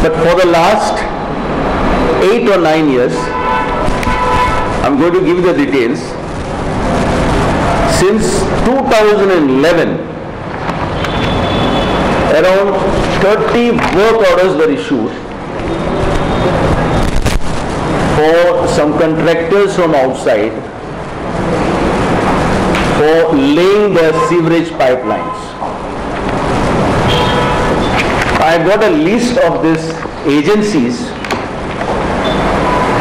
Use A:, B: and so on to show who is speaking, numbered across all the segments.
A: But for the last 8 or 9 years, I'm going to give you the details. Since 2011, around 30 work orders were issued for some contractors from outside for laying the sewerage pipelines. I got a list of these agencies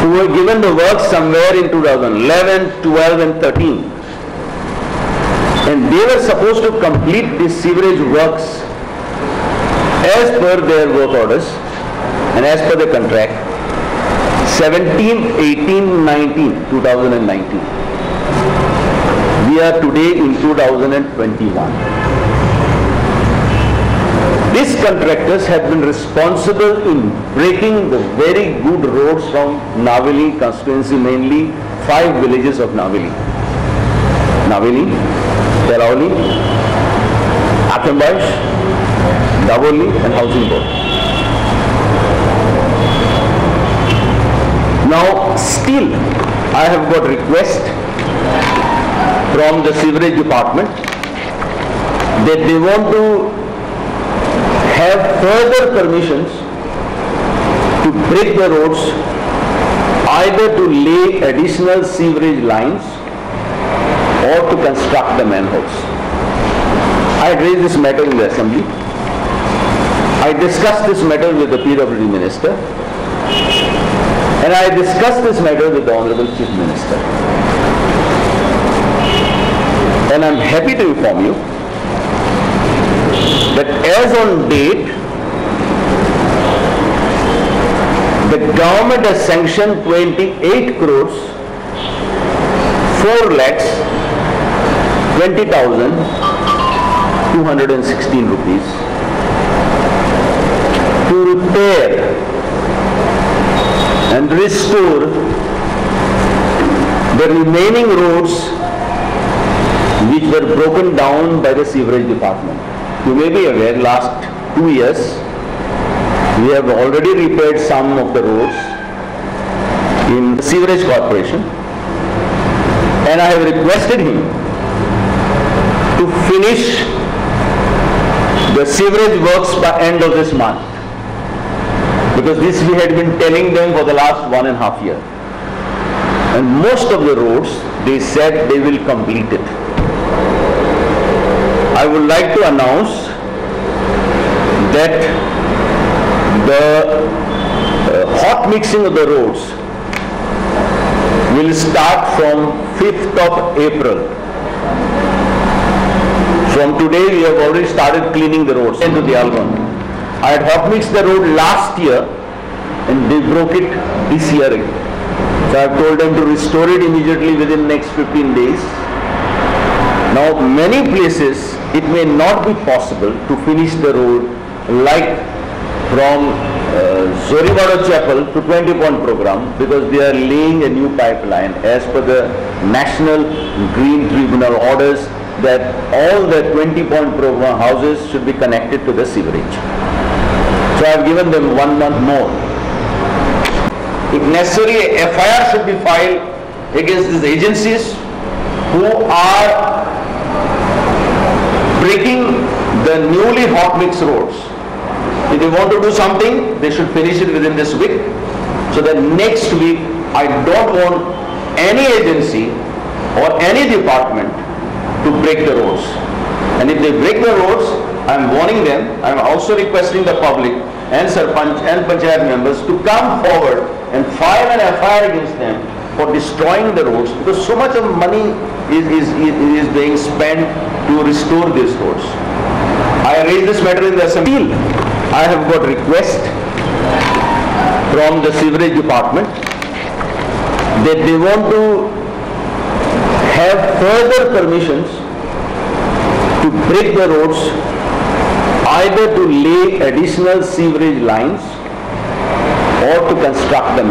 A: who were given the work somewhere in 2011, 12 and 13. And they were supposed to complete these sewerage works as per their work orders and as per the contract 17, 18, 19, 2019. We are today in 2021. These contractors have been responsible in breaking the very good roads from Naveli constituency, mainly 5 villages of Naveli. Naveli, Terauli, Akambaish, Davoli and Housing Board. Now still I have got request from the sewerage department that they want to have further permissions to break the roads, either to lay additional sewerage lines or to construct the manholes. I had raised this matter in the assembly. I discussed this matter with the PWD minister, and I discussed this matter with the Honorable Chief Minister. And I am happy to inform you that as on date, the government has sanctioned 28 crores, 4 lakhs, 20,216 rupees to repair and restore the remaining roads which were broken down by the sewerage department. You may be aware, last 2 years, we have already repaired some of the roads in the Sewerage Corporation, and I have requested him to finish the sewerage works by end of this month, because this we had been telling them for the last 1.5 years. And most of the roads, they said they will complete it. I would like to announce that the hot mixing of the roads will start from 5th of April. From today we have already started cleaning the roads into the Algon. I had hot mixed the road last year and they broke it this year again. So I have told them to restore it immediately within next 15 days. Now many places it may not be possible to finish the road, like from Zorivada Chapel to 20 Point program, because they are laying a new pipeline as per the National Green Tribunal orders that all the 20 Point program houses should be connected to the sewerage. So I have given them 1 month more. If necessary, a FIR should be filed against these agencies who are breaking the newly hot mix roads. If they want to do something, they should finish it within this week, so that next week I don't want any agency or any department to break the roads. And if they break the roads, I am warning them. I am also requesting the public and Sarpanch and Panchayat members to come forward and file an FIR against them for destroying the roads, because so much of money is being spent to restore these roads. I raised this matter in the assembly. I have got request from the sewerage department that they want to have further permissions to break the roads, either to lay additional sewerage lines or to construct them.